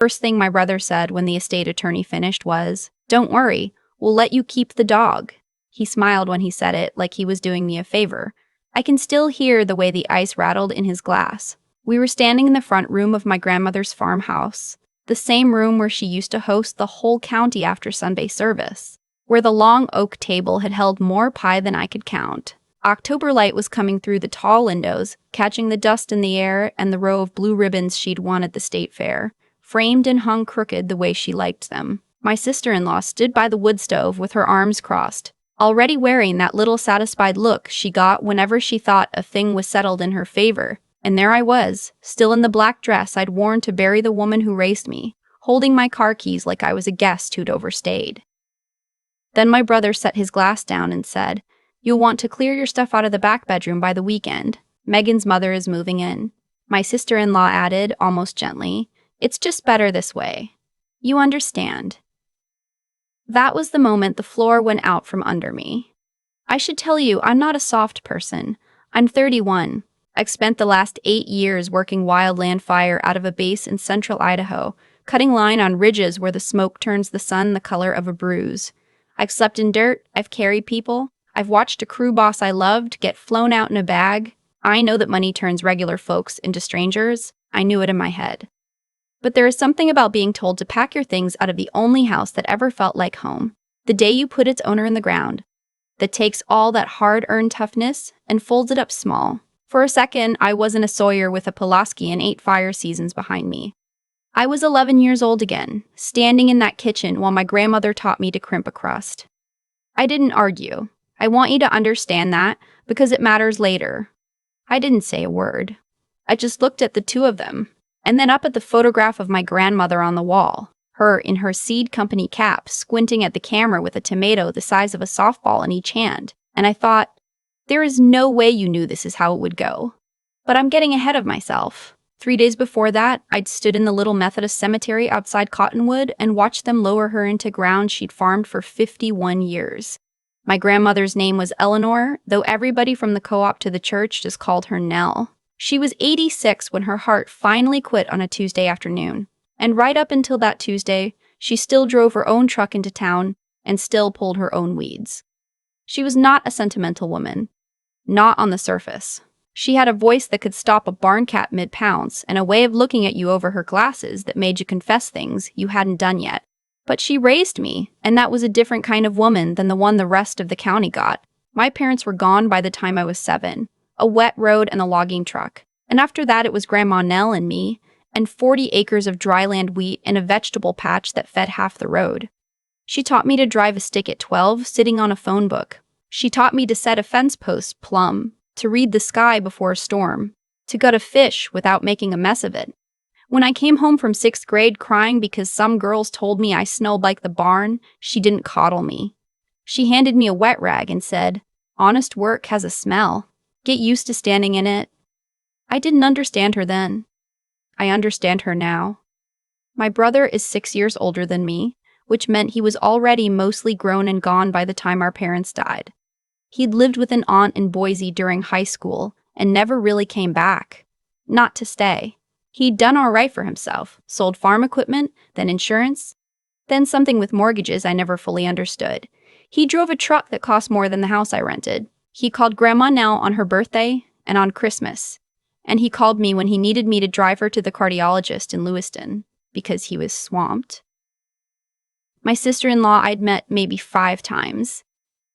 First thing my brother said when the estate attorney finished was, "Don't worry, we'll let you keep the dog." He smiled when he said it, like he was doing me a favor. I can still hear the way the ice rattled in his glass. We were standing in the front room of my grandmother's farmhouse, the same room where she used to host the whole county after Sunday service, where the long oak table had held more pie than I could count. October light was coming through the tall windows, catching the dust in the air and the row of blue ribbons she'd won at the state fair, framed and hung crooked the way she liked them. My sister-in-law stood by the wood stove with her arms crossed, already wearing that little satisfied look she got whenever she thought a thing was settled in her favor. And there I was, still in the black dress I'd worn to bury the woman who raised me, holding my car keys like I was a guest who'd overstayed. Then my brother set his glass down and said, "You'll want to clear your stuff out of the back bedroom by the weekend. Megan's mother is moving in." My sister-in-law added, almost gently, "It's just better this way. You understand." That was the moment the floor went out from under me. I should tell you, I'm not a soft person. I'm 31. I've spent the last 8 years working wildland fire out of a base in central Idaho, cutting line on ridges where the smoke turns the sun the color of a bruise. I've slept in dirt, I've carried people, I've watched a crew boss I loved get flown out in a bag. I know that money turns regular folks into strangers. I knew it in my head. But there is something about being told to pack your things out of the only house that ever felt like home, the day you put its owner in the ground, that takes all that hard-earned toughness and folds it up small. For a second, I wasn't a Sawyer with a Pulaski and 8 fire seasons behind me. I was 11 years old again, standing in that kitchen while my grandmother taught me to crimp a crust. I didn't argue. I want you to understand that, because it matters later. I didn't say a word. I just looked at the two of them, and then up at the photograph of my grandmother on the wall, her in her seed company cap, squinting at the camera with a tomato the size of a softball in each hand, and I thought, there is no way you knew this is how it would go. But I'm getting ahead of myself. 3 days before that, I'd stood in the little Methodist cemetery outside Cottonwood and watched them lower her into ground she'd farmed for 51 years. My grandmother's name was Eleanor, though everybody from the co-op to the church just called her Nell. She was 86 when her heart finally quit on a Tuesday afternoon. And right up until that Tuesday, she still drove her own truck into town and still pulled her own weeds. She was not a sentimental woman. Not on the surface. She had a voice that could stop a barn cat mid-pounce and a way of looking at you over her glasses that made you confess things you hadn't done yet. But she raised me, and that was a different kind of woman than the one the rest of the county got. My parents were gone by the time I was 7, a wet road and a logging truck. And after that it was Grandma Nell and me, and 40 acres of dryland wheat and a vegetable patch that fed half the road. She taught me to drive a stick at 12, sitting on a phone book. She taught me to set a fence post plumb, to read the sky before a storm, to gut a fish without making a mess of it. When I came home from 6th grade crying because some girls told me I smelled like the barn, she didn't coddle me. She handed me a wet rag and said, "Honest work has a smell. Get used to standing in it." I didn't understand her then. I understand her now. My brother is 6 years older than me, which meant he was already mostly grown and gone by the time our parents died. He'd lived with an aunt in Boise during high school and never really came back. Not to stay. He'd done all right for himself, sold farm equipment, then insurance, then something with mortgages I never fully understood. He drove a truck that cost more than the house I rented. He called Grandma Nell on her birthday and on Christmas. And he called me when he needed me to drive her to the cardiologist in Lewiston, because he was swamped. My sister-in-law I'd met maybe 5 times.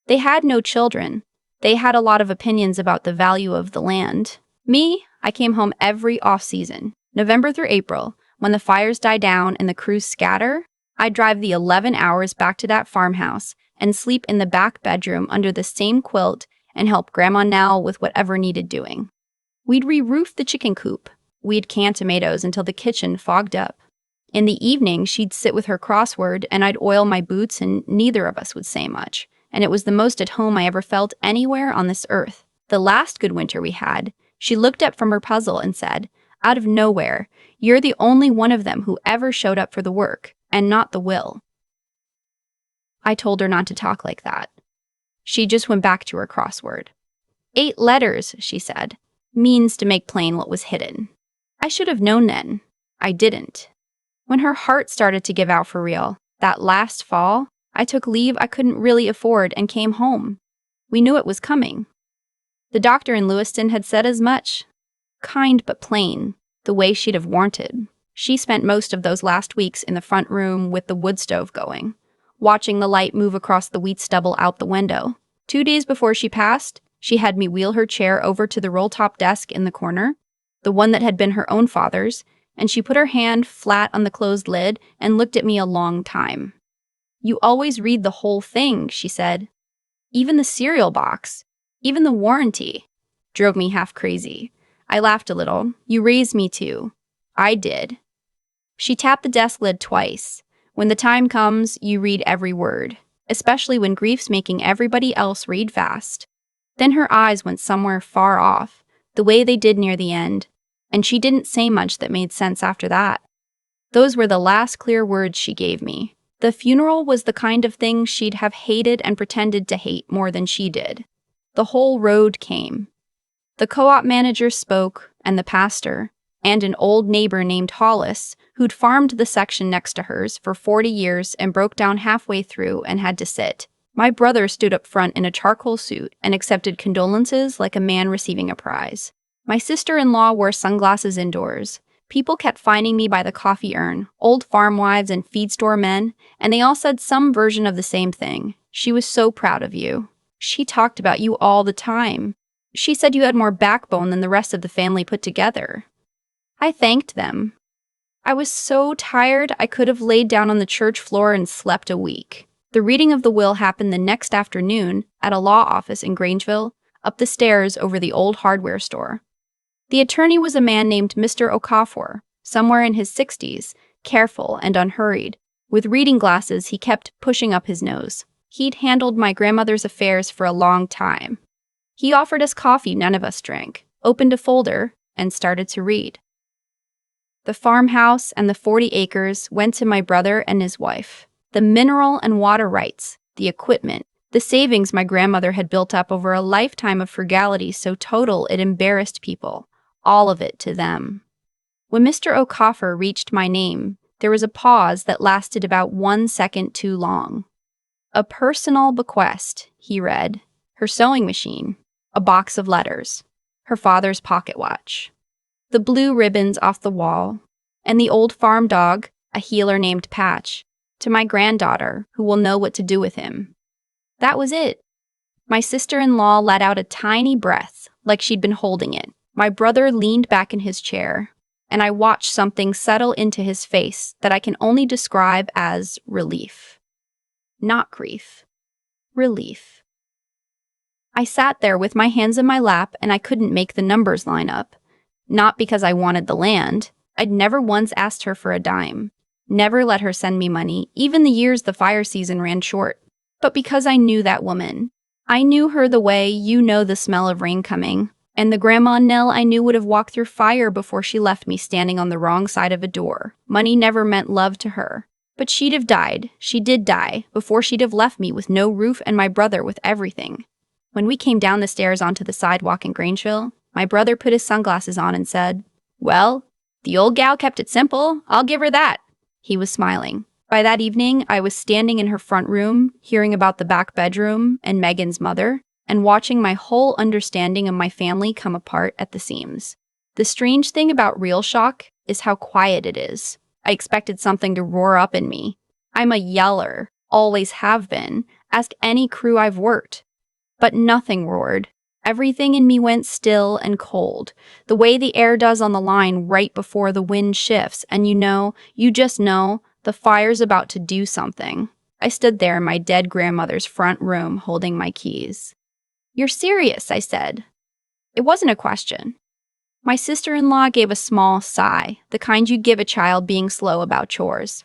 They had no children. They had a lot of opinions about the value of the land. Me, I came home every off-season, November through April, when the fires die down and the crews scatter. I'd drive the 11 hours back to that farmhouse and sleep in the back bedroom under the same quilt and help Grandma Nell with whatever needed doing. We'd re-roof the chicken coop. We'd can tomatoes until the kitchen fogged up. In the evening, she'd sit with her crossword and I'd oil my boots and neither of us would say much. And it was the most at home I ever felt anywhere on this earth. The last good winter we had, she looked up from her puzzle and said, out of nowhere, "You're the only one of them who ever showed up for the work, and not the will." I told her not to talk like that. She just went back to her crossword. 8 letters, she said, means to make plain what was hidden. I should have known then. I didn't. When her heart started to give out for real, that last fall, I took leave I couldn't really afford and came home. We knew it was coming. The doctor in Lewiston had said as much. Kind but plain, the way she'd have wanted. She spent most of those last weeks in the front room with the wood stove going, watching the light move across the wheat stubble out the window. 2 days before she passed, she had me wheel her chair over to the roll-top desk in the corner, the one that had been her own father's, and she put her hand flat on the closed lid and looked at me a long time. "You always read the whole thing," she said. "Even the cereal box, even the warranty." Drove me half crazy. I laughed a little. "You raised me to." "I did." She tapped the desk lid twice. "When the time comes, you read every word, especially when grief's making everybody else read fast." Then her eyes went somewhere far off, the way they did near the end, and she didn't say much that made sense after that. Those were the last clear words she gave me. The funeral was the kind of thing she'd have hated and pretended to hate more than she did. The whole road came. The co-op manager spoke, and the pastor, and an old neighbor named Hollis, who'd farmed the section next to hers for 40 years and broke down halfway through and had to sit. My brother stood up front in a charcoal suit and accepted condolences like a man receiving a prize. My sister-in-law wore sunglasses indoors. People kept finding me by the coffee urn, old farm wives and feed store men, and they all said some version of the same thing. "She was so proud of you. She talked about you all the time. She said you had more backbone than the rest of the family put together." I thanked them. I was so tired I could have laid down on the church floor and slept a week. The reading of the will happened the next afternoon at a law office in Grangeville, up the stairs over the old hardware store. The attorney was a man named Mr. Okafor, somewhere in his 60s, careful and unhurried. With reading glasses, he kept pushing up his nose. He'd handled my grandmother's affairs for a long time. He offered us coffee none of us drank, opened a folder, and started to read. The farmhouse and the 40 acres went to my brother and his wife. The mineral and water rights, the equipment, the savings my grandmother had built up over a lifetime of frugality so total it embarrassed people. All of it to them. When Mr. Okafor reached my name, there was a pause that lasted about 1 second too long. "A personal bequest," he read. Her sewing machine, a box of letters, her father's pocket watch, the blue ribbons off the wall, and the old farm dog, a heeler named Patch, to my granddaughter, who will know what to do with him. That was it. My sister-in-law let out a tiny breath, like she'd been holding it. My brother leaned back in his chair, and I watched something settle into his face that I can only describe as relief. Not grief. Relief. I sat there with my hands in my lap, and I couldn't make the numbers line up. Not because I wanted the land. I'd never once asked her for a dime. Never let her send me money, even the years the fire season ran short. But because I knew that woman. I knew her the way you know the smell of rain coming. And the Grandma Nell I knew would have walked through fire before she left me standing on the wrong side of a door. Money never meant love to her. But she'd have died, she did die, before she'd have left me with no roof and my brother with everything. When we came down the stairs onto the sidewalk in Grangeville, my brother put his sunglasses on and said, "Well, the old gal kept it simple, I'll give her that." He was smiling. By that evening, I was standing in her front room, hearing about the back bedroom and Megan's mother, and watching my whole understanding of my family come apart at the seams. The strange thing about real shock is how quiet it is. I expected something to roar up in me. I'm a yeller, always have been. Ask any crew I've worked. But nothing roared. Everything in me went still and cold, the way the air does on the line right before the wind shifts, and you just know, the fire's about to do something. I stood there in my dead grandmother's front room holding my keys. "You're serious," I said. It wasn't a question. My sister-in-law gave a small sigh, the kind you'd give a child being slow about chores.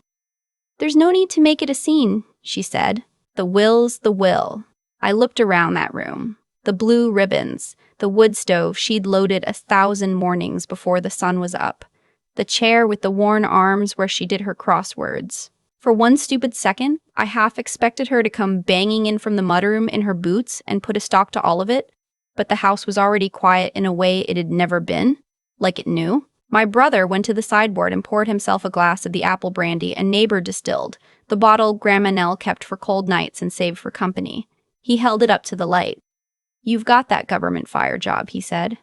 "There's no need to make it a scene," she said. "The will's the will." I looked around that room. The blue ribbons, the wood stove she'd loaded 1,000 mornings before the sun was up, the chair with the worn arms where she did her crosswords. For one stupid second, I half expected her to come banging in from the mudroom in her boots and put a stop to all of it, but the house was already quiet in a way it had never been, like it knew. My brother went to the sideboard and poured himself a glass of the apple brandy a neighbor distilled, the bottle Grandma Nell kept for cold nights and saved for company. He held it up to the light. "You've got that government fire job," he said.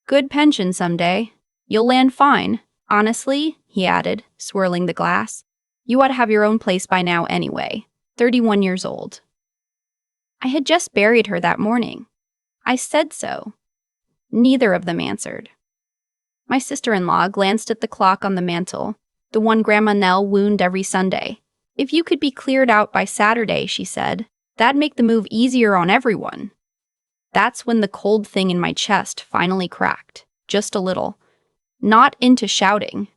"Good pension someday. You'll land fine. Honestly," he added, swirling the glass, "you ought to have your own place by now anyway. 31 years old." I had just buried her that morning. I said so. Neither of them answered. My sister-in-law glanced at the clock on the mantel, the one Grandma Nell wound every Sunday. "If you could be cleared out by Saturday," she said, "that'd make the move easier on everyone." That's when the cold thing in my chest finally cracked, just a little. Not into shouting,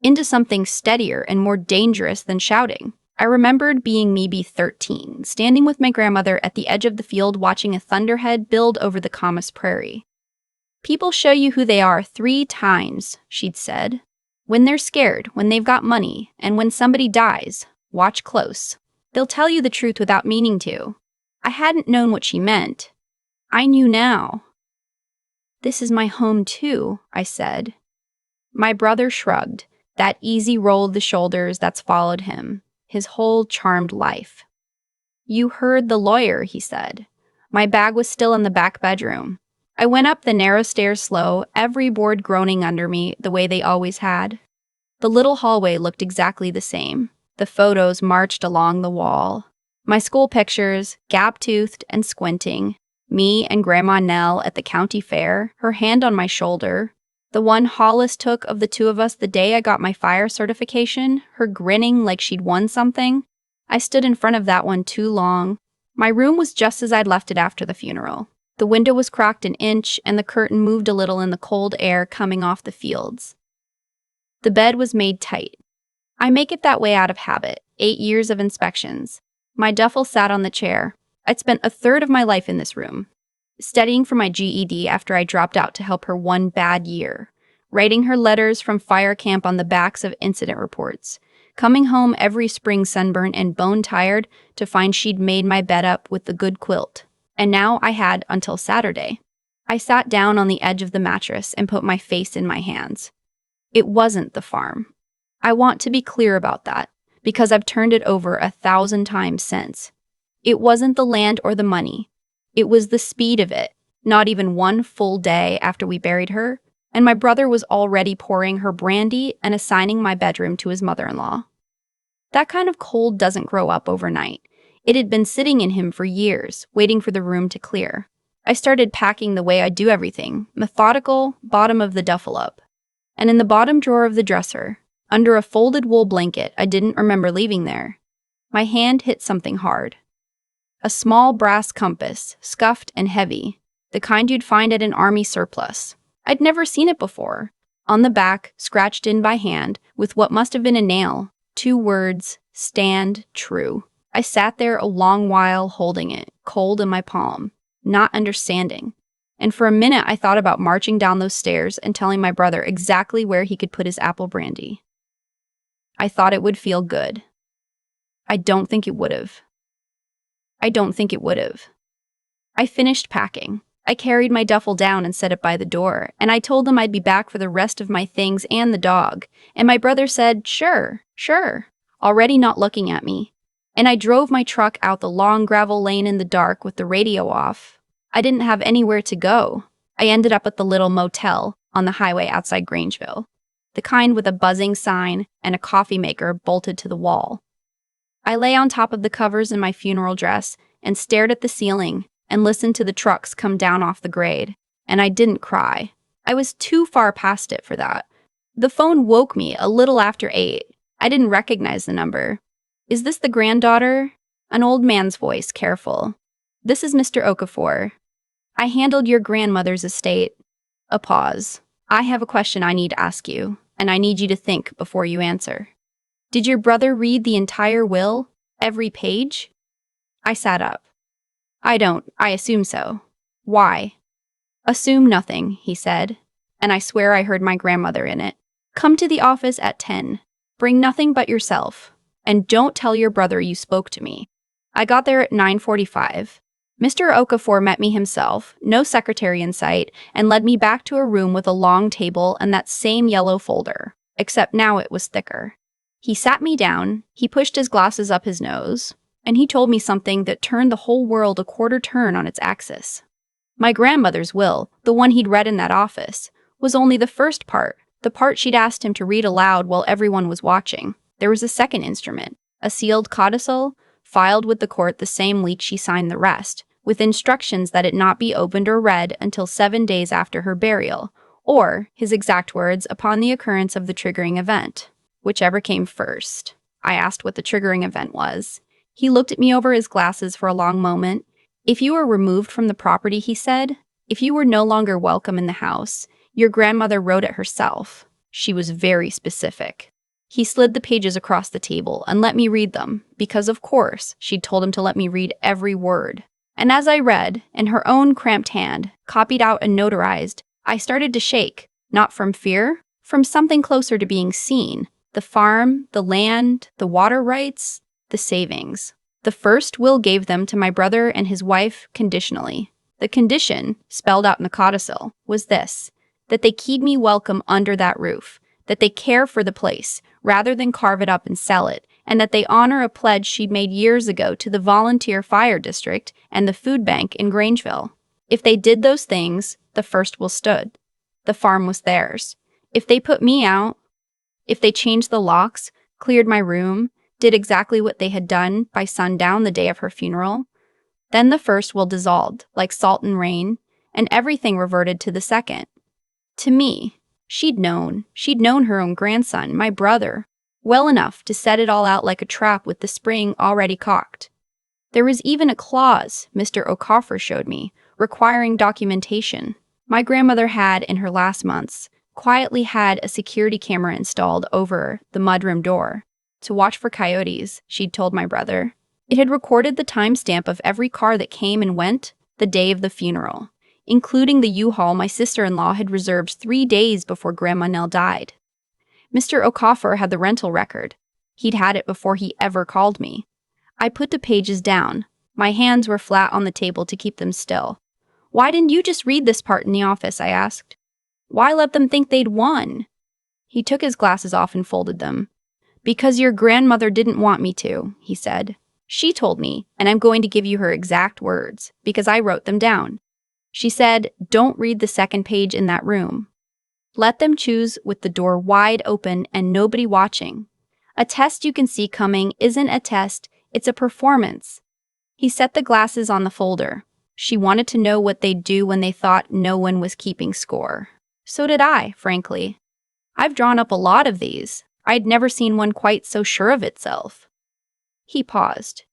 into something steadier and more dangerous than shouting. I remembered being maybe 13, standing with my grandmother at the edge of the field watching a thunderhead build over the Camas Prairie. "People show you who they are 3 times, she'd said. "When they're scared, when they've got money, and when somebody dies. Watch close. They'll tell you the truth without meaning to." I hadn't known what she meant. I knew now. "This is my home too," I said. My brother shrugged, that easy roll of the shoulders that's followed him, his whole charmed life. "You heard the lawyer," he said. My bag was still in the back bedroom. I went up the narrow stairs slow, every board groaning under me the way they always had. The little hallway looked exactly the same. The photos marched along the wall. My school pictures, gap-toothed and squinting. Me and Grandma Nell at the county fair, her hand on my shoulder. The one Hollis took of the two of us the day I got my fire certification, her grinning like she'd won something. I stood in front of that one too long. My room was just as I'd left it after the funeral. The window was cracked an inch, and the curtain moved a little in the cold air coming off the fields. The bed was made tight. I make it that way out of habit, 8 years of inspections. My duffel sat on the chair. I'd spent a third of my life in this room, studying for my GED after I dropped out to help her one bad year, writing her letters from fire camp on the backs of incident reports, coming home every spring sunburnt and bone-tired to find she'd made my bed up with the good quilt. And now I had until Saturday. I sat down on the edge of the mattress and put my face in my hands. It wasn't the farm. I want to be clear about that, because I've turned it over 1,000 times since. It wasn't the land or the money. It was the speed of it, not even one full day after we buried her, and my brother was already pouring her brandy and assigning my bedroom to his mother-in-law. That kind of cold doesn't grow up overnight. It had been sitting in him for years, waiting for the room to clear. I started packing the way I do everything, methodical, bottom of the duffel up. And in the bottom drawer of the dresser, under a folded wool blanket I didn't remember leaving there, my hand hit something hard. A small brass compass, scuffed and heavy, the kind you'd find at an army surplus. I'd never seen it before. On the back, scratched in by hand, with what must have been a nail, 2 words, "Stand true." I sat there a long while holding it, cold in my palm, not understanding. And for a minute I thought about marching down those stairs and telling my brother exactly where he could put his apple brandy. I thought it would feel good. I don't think it would have. I finished packing. I carried my duffel down and set it by the door, and I told them I'd be back for the rest of my things and the dog. And my brother said, sure, already not looking at me. And I drove my truck out the long gravel lane in the dark with the radio off. I didn't have anywhere to go. I ended up at the little motel on the highway outside Grangeville, the kind with a buzzing sign and a coffee maker bolted to the wall. I lay on top of the covers in my funeral dress and stared at the ceiling and listened to the trucks come down off the grade, and I didn't cry. I was too far past it for that. The phone woke me a little after 8. I didn't recognize the number. "Is this the granddaughter?" An old man's voice, careful. "This is Mr. Okafor. I handled your grandmother's estate." A pause. "I have a question I need to ask you, and I need you to think before you answer. Did your brother read the entire will? Every page?" I sat up. I assume so." "Why?" "Assume nothing," he said, and I swear I heard my grandmother in it. "Come to the office at 10. Bring nothing but yourself. And don't tell your brother you spoke to me." I got there at 9:45. Mr. Okafor met me himself, no secretary in sight, and led me back to a room with a long table and that same yellow folder, except now it was thicker. He sat me down, he pushed his glasses up his nose, and he told me something that turned the whole world a quarter turn on its axis. My grandmother's will, the one he'd read in that office, was only the first part, the part she'd asked him to read aloud while everyone was watching. There was a second instrument, a sealed codicil, filed with the court the same week she signed the rest, with instructions that it not be opened or read until 7 days after her burial, or, his exact words, upon the occurrence of the triggering event. Whichever came first. I asked what the triggering event was. He looked at me over his glasses for a long moment. If you were removed from the property, he said, if you were no longer welcome in the house, your grandmother wrote it herself. She was very specific. He slid the pages across the table and let me read them, because of course, she'd told him to let me read every word. And as I read, in her own cramped hand, copied out and notarized, I started to shake, not from fear, from something closer to being seen. The farm, the land, the water rights, the savings. The first will gave them to my brother and his wife conditionally. The condition, spelled out in the codicil, was this, that they keep me welcome under that roof, that they care for the place, rather than carve it up and sell it, and that they honor a pledge she'd made years ago to the volunteer fire district and the food bank in Grangeville. If they did those things, the first will stood. The farm was theirs. If they put me out, if they changed the locks, cleared my room, did exactly what they had done by sundown the day of her funeral, then the first will dissolved, like salt and rain, and everything reverted to the second. To me, she'd known her own grandson, my brother, well enough to set it all out like a trap with the spring already cocked. There was even a clause, Mr. Okafor showed me, requiring documentation. My grandmother had, in her last months, quietly had a security camera installed over the mudroom door to watch for coyotes, she'd told my brother. It had recorded the timestamp of every car that came and went the day of the funeral, including the U-Haul my sister-in-law had reserved 3 days before Grandma Nell died. Mr. Okafor had the rental record. He'd had it before he ever called me. I put the pages down. My hands were flat on the table to keep them still. Why didn't you just read this part in the office, I asked. Why let them think they'd won? He took his glasses off and folded them. Because your grandmother didn't want me to, he said. She told me, and I'm going to give you her exact words, because I wrote them down. She said, don't read the second page in that room. Let them choose with the door wide open and nobody watching. A test you can see coming isn't a test, it's a performance. He set the glasses on the folder. She wanted to know what they'd do when they thought no one was keeping score. So did I, frankly. I've drawn up a lot of these. I'd never seen one quite so sure of itself. He paused.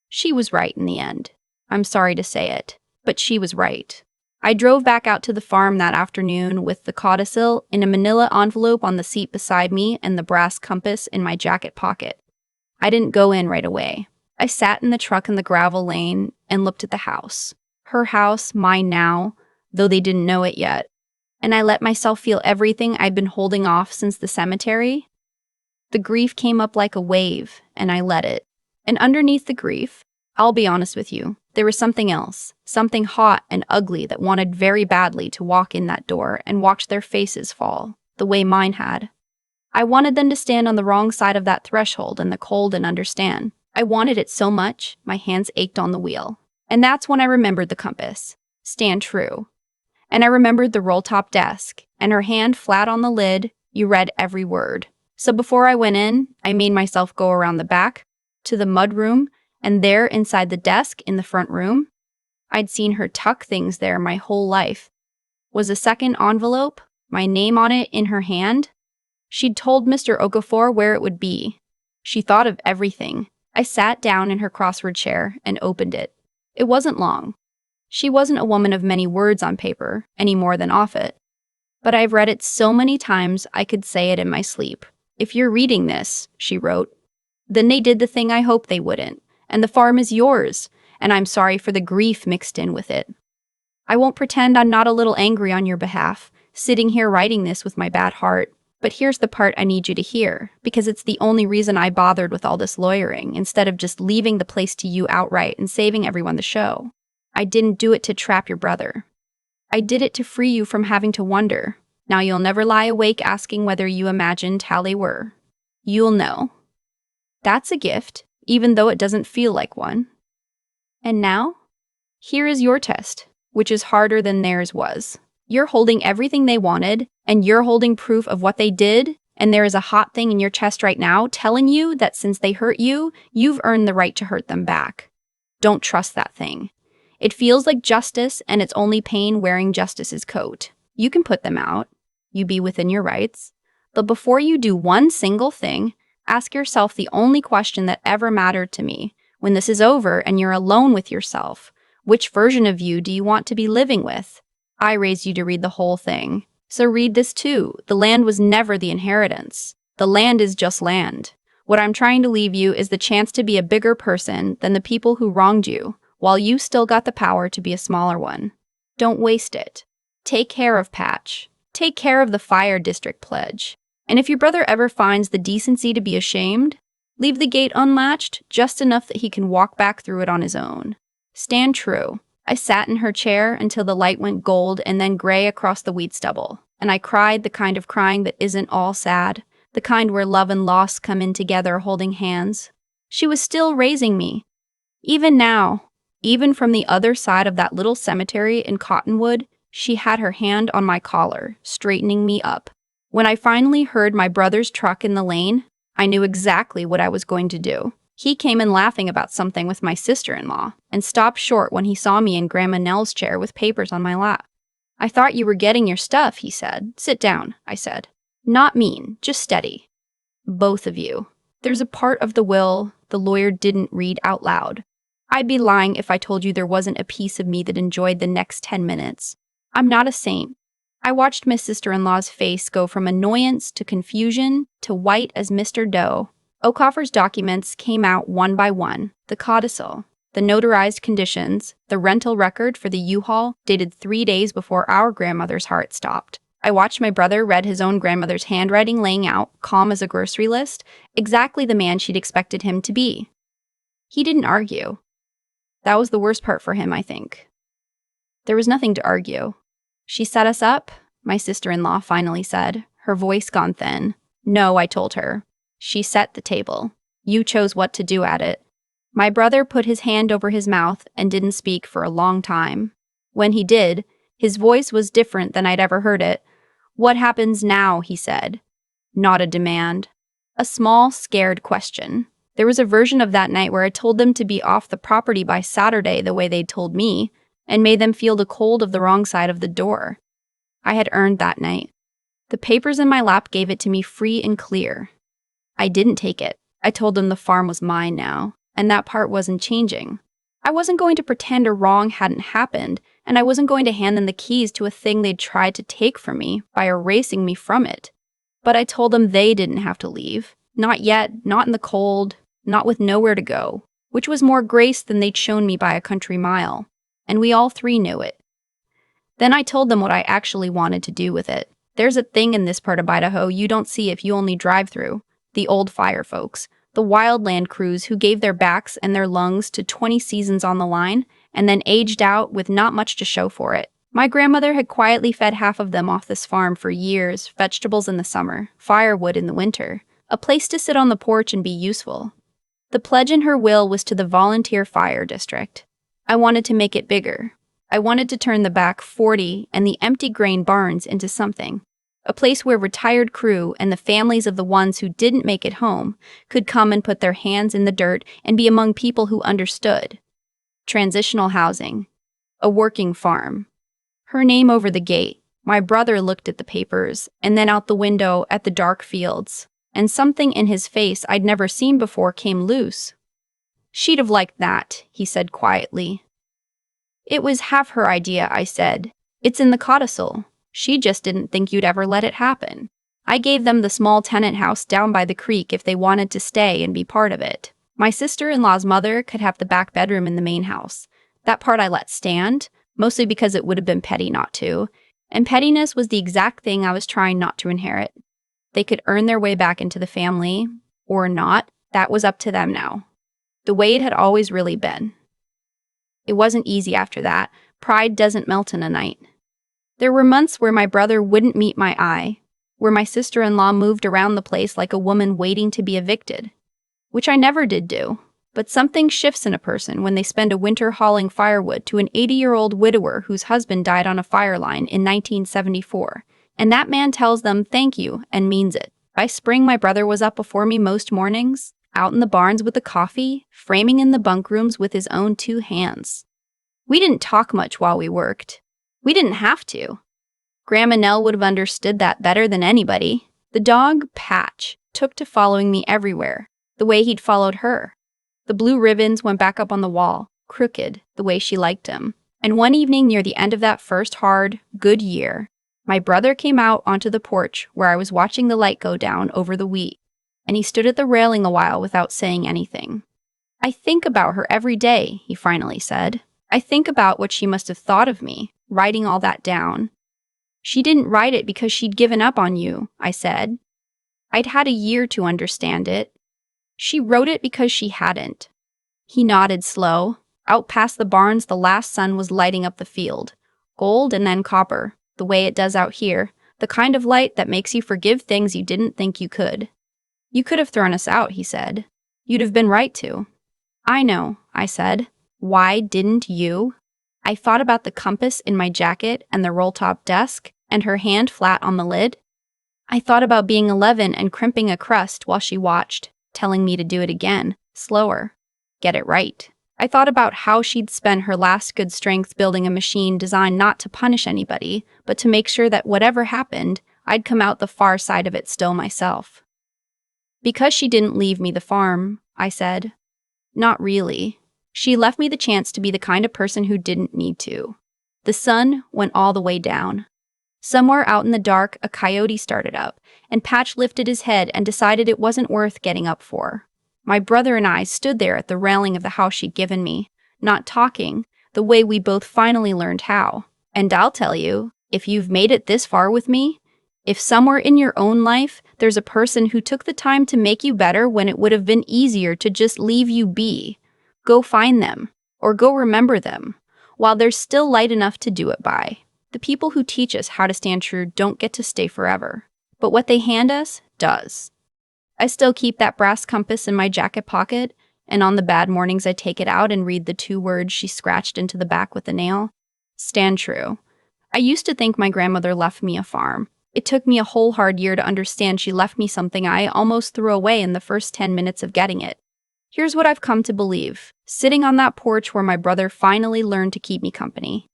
She was right in the end. I'm sorry to say it, but she was right. I drove back out to the farm that afternoon with the codicil in a manila envelope on the seat beside me and the brass compass in my jacket pocket. I didn't go in right away. I sat in the truck in the gravel lane and looked at the house. Her house, mine now, though they didn't know it yet. And I let myself feel everything I'd been holding off since the cemetery. The grief came up like a wave, and I let it. And underneath the grief, I'll be honest with you, there was something else, something hot and ugly that wanted very badly to walk in that door and watch their faces fall, the way mine had. I wanted them to stand on the wrong side of that threshold in the cold and understand. I wanted it so much, my hands ached on the wheel. And that's when I remembered the compass. Stand true. And I remembered the roll-top desk, and her hand flat on the lid, you read every word. So before I went in, I made myself go around the back, to the mudroom, and there inside the desk in the front room, I'd seen her tuck things there my whole life, was a second envelope, my name on it in her hand. She'd told Mr. Okafor where it would be. She thought of everything. I sat down in her crossword chair and opened it. It wasn't long. She wasn't a woman of many words on paper, any more than off it. But I've read it so many times I could say it in my sleep. If you're reading this, she wrote, then they did the thing I hoped they wouldn't, and the farm is yours, and I'm sorry for the grief mixed in with it. I won't pretend I'm not a little angry on your behalf, sitting here writing this with my bad heart, but here's the part I need you to hear, because it's the only reason I bothered with all this lawyering, instead of just leaving the place to you outright and saving everyone the show. I didn't do it to trap your brother. I did it to free you from having to wonder. Now you'll never lie awake asking whether you imagined how they were. You'll know. That's a gift, even though it doesn't feel like one. And now? Here is your test, which is harder than theirs was. You're holding everything they wanted, and you're holding proof of what they did, and there is a hot thing in your chest right now telling you that since they hurt you, you've earned the right to hurt them back. Don't trust that thing. It feels like justice, and it's only pain wearing justice's coat. You can put them out. You be within your rights. But before you do one single thing, ask yourself the only question that ever mattered to me. When this is over and you're alone with yourself, which version of you do you want to be living with? I raised you to read the whole thing. So read this too. The land was never the inheritance. The land is just land. What I'm trying to leave you is the chance to be a bigger person than the people who wronged you, while you still got the power to be a smaller one. Don't waste it. Take care of Patch. Take care of the Fire District Pledge. And if your brother ever finds the decency to be ashamed, leave the gate unlatched just enough that he can walk back through it on his own. Stand true. I sat in her chair until the light went gold and then gray across the wheat stubble, and I cried the kind of crying that isn't all sad, the kind where love and loss come in together holding hands. She was still raising me. Even now, even from the other side of that little cemetery in Cottonwood, she had her hand on my collar, straightening me up. When I finally heard my brother's truck in the lane, I knew exactly what I was going to do. He came in laughing about something with my sister-in-law and stopped short when he saw me in Grandma Nell's chair with papers on my lap. I thought you were getting your stuff, he said. Sit down, I said. Not mean, just steady. Both of you. There's a part of the will the lawyer didn't read out loud. I'd be lying if I told you there wasn't a piece of me that enjoyed the next 10 minutes. I'm not a saint. I watched my sister-in-law's face go from annoyance to confusion to white as Mr. Doe. O'Coffer's documents came out one by one. The codicil, the notarized conditions, the rental record for the U-Haul dated 3 days before our grandmother's heart stopped. I watched my brother read his own grandmother's handwriting laying out, calm as a grocery list, exactly the man she'd expected him to be. He didn't argue. That was the worst part for him, I think. There was nothing to argue. She set us up, my sister-in-law finally said, her voice gone thin. No, I told her. She set the table. You chose what to do at it. My brother put his hand over his mouth and didn't speak for a long time. When he did, his voice was different than I'd ever heard it. What happens now, he said. Not a demand. A small, scared question. There was a version of that night where I told them to be off the property by Saturday the way they'd told me, and made them feel the cold of the wrong side of the door. I had earned that night. The papers in my lap gave it to me free and clear. I didn't take it. I told them the farm was mine now, and that part wasn't changing. I wasn't going to pretend a wrong hadn't happened, and I wasn't going to hand them the keys to a thing they'd tried to take from me by erasing me from it. But I told them they didn't have to leave. Not yet, not in the cold, not with nowhere to go, which was more grace than they'd shown me by a country mile. And we all three knew it. Then I told them what I actually wanted to do with it. There's a thing in this part of Idaho you don't see if you only drive through. The old fire folks, the wildland crews who gave their backs and their lungs to 20 seasons on the line and then aged out with not much to show for it. My grandmother had quietly fed half of them off this farm for years, vegetables in the summer, firewood in the winter, a place to sit on the porch and be useful. The pledge in her will was to the volunteer fire district. I wanted to make it bigger. I wanted to turn the back 40 and the empty grain barns into something. A place where retired crew and the families of the ones who didn't make it home could come and put their hands in the dirt and be among people who understood. Transitional housing. A working farm. Her name over the gate. My brother looked at the papers and then out the window at the dark fields, and something in his face I'd never seen before came loose. She'd have liked that, he said quietly. It was half her idea, I said. It's in the codicil. She just didn't think you'd ever let it happen. I gave them the small tenant house down by the creek if they wanted to stay and be part of it. My sister-in-law's mother could have the back bedroom in the main house. That part I let stand, mostly because it would have been petty not to, and pettiness was the exact thing I was trying not to inherit. They could earn their way back into the family, or not. That was up to them now. The way it had always really been. It wasn't easy after that. Pride doesn't melt in a night. There were months where my brother wouldn't meet my eye, where my sister-in-law moved around the place like a woman waiting to be evicted, which I never did do. But something shifts in a person when they spend a winter hauling firewood to an 80-year-old widower whose husband died on a fire line in 1974, and that man tells them thank you and means it. By spring, my brother was up before me most mornings, out in the barns with the coffee, framing in the bunk rooms with his own 2 hands. We didn't talk much while we worked. We didn't have to. Grandma Nell would have understood that better than anybody. The dog, Patch, took to following me everywhere, the way he'd followed her. The blue ribbons went back up on the wall, crooked, the way she liked him. And one evening near the end of that first hard, good year, my brother came out onto the porch where I was watching the light go down over the wheat, and he stood at the railing a while without saying anything. "I think about her every day," he finally said. "I think about what she must have thought of me, writing all that down." "She didn't write it because she'd given up on you," I said. "I'd had a year to understand it. She wrote it because she hadn't." He nodded slow. Out past the barns, the last sun was lighting up the field. Gold and then copper, the way it does out here, the kind of light that makes you forgive things you didn't think you could. "You could have thrown us out," he said. "You'd have been right to." "I know," I said. "Why didn't you?" I thought about the compass in my jacket and the roll-top desk and her hand flat on the lid. I thought about being 11 and crimping a crust while she watched, telling me to do it again, slower, get it right. I thought about how she'd spent her last good strength building a machine designed not to punish anybody, but to make sure that whatever happened, I'd come out the far side of it still myself. "Because she didn't leave me the farm," I said. "Not really. She left me the chance to be the kind of person who didn't need to." The sun went all the way down. Somewhere out in the dark, a coyote started up, and Patch lifted his head and decided it wasn't worth getting up for. My brother and I stood there at the railing of the house she'd given me, not talking, the way we both finally learned how. And I'll tell you, if you've made it this far with me, if somewhere in your own life there's a person who took the time to make you better when it would have been easier to just leave you be, go find them, or go remember them, while there's still light enough to do it by. The people who teach us how to stand true don't get to stay forever, but what they hand us does. I still keep that brass compass in my jacket pocket, and on the bad mornings I take it out and read the 2 words she scratched into the back with a nail. Stand true. I used to think my grandmother left me a farm. It took me a whole hard year to understand she left me something I almost threw away in the first 10 minutes of getting it. Here's what I've come to believe, sitting on that porch where my brother finally learned to keep me company.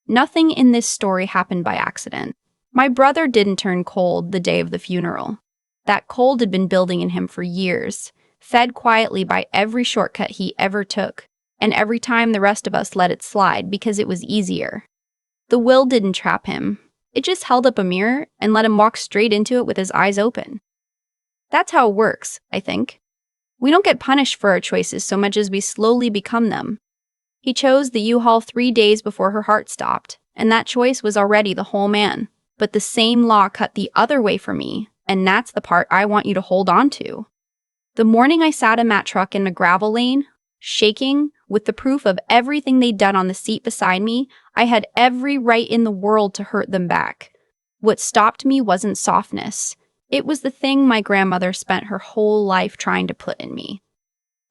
Nothing in this story happened by accident. My brother didn't turn cold the day of the funeral. That cold had been building in him for years, fed quietly by every shortcut he ever took, and every time the rest of us let it slide because it was easier. The will didn't trap him. It just held up a mirror and let him walk straight into it with his eyes open. That's how it works, I think. We don't get punished for our choices so much as we slowly become them. He chose the U-Haul 3 days before her heart stopped, and that choice was already the whole man. But the same law cut the other way for me, and that's the part I want you to hold on to. The morning I sat in that truck in a gravel lane, shaking, with the proof of everything they'd done on the seat beside me, I had every right in the world to hurt them back. What stopped me wasn't softness. It was the thing my grandmother spent her whole life trying to put in me.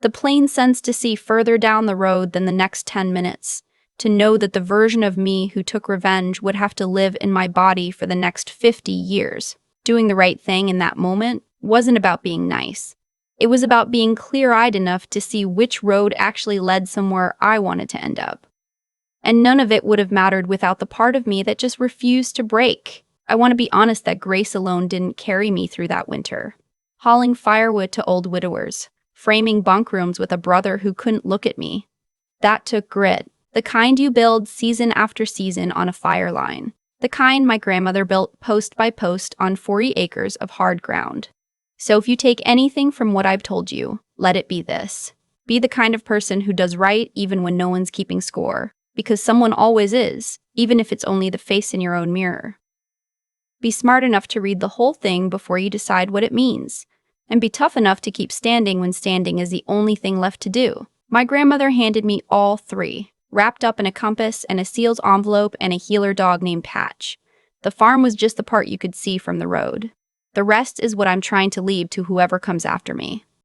The plain sense to see further down the road than the next 10 minutes, to know that the version of me who took revenge would have to live in my body for the next 50 years. Doing the right thing in that moment wasn't about being nice. It was about being clear-eyed enough to see which road actually led somewhere I wanted to end up. And none of it would have mattered without the part of me that just refused to break. I want to be honest that grace alone didn't carry me through that winter. Hauling firewood to old widowers, framing bunk rooms with a brother who couldn't look at me. That took grit, the kind you build season after season on a fire line. The kind my grandmother built post by post on 40 acres of hard ground. So if you take anything from what I've told you, let it be this. Be the kind of person who does right even when no one's keeping score, because someone always is, even if it's only the face in your own mirror. Be smart enough to read the whole thing before you decide what it means, and be tough enough to keep standing when standing is the only thing left to do. My grandmother handed me all 3. wrapped up in a compass and a sealed envelope and a healer dog named Patch. The farm was just the part you could see from the road. The rest is what I'm trying to leave to whoever comes after me.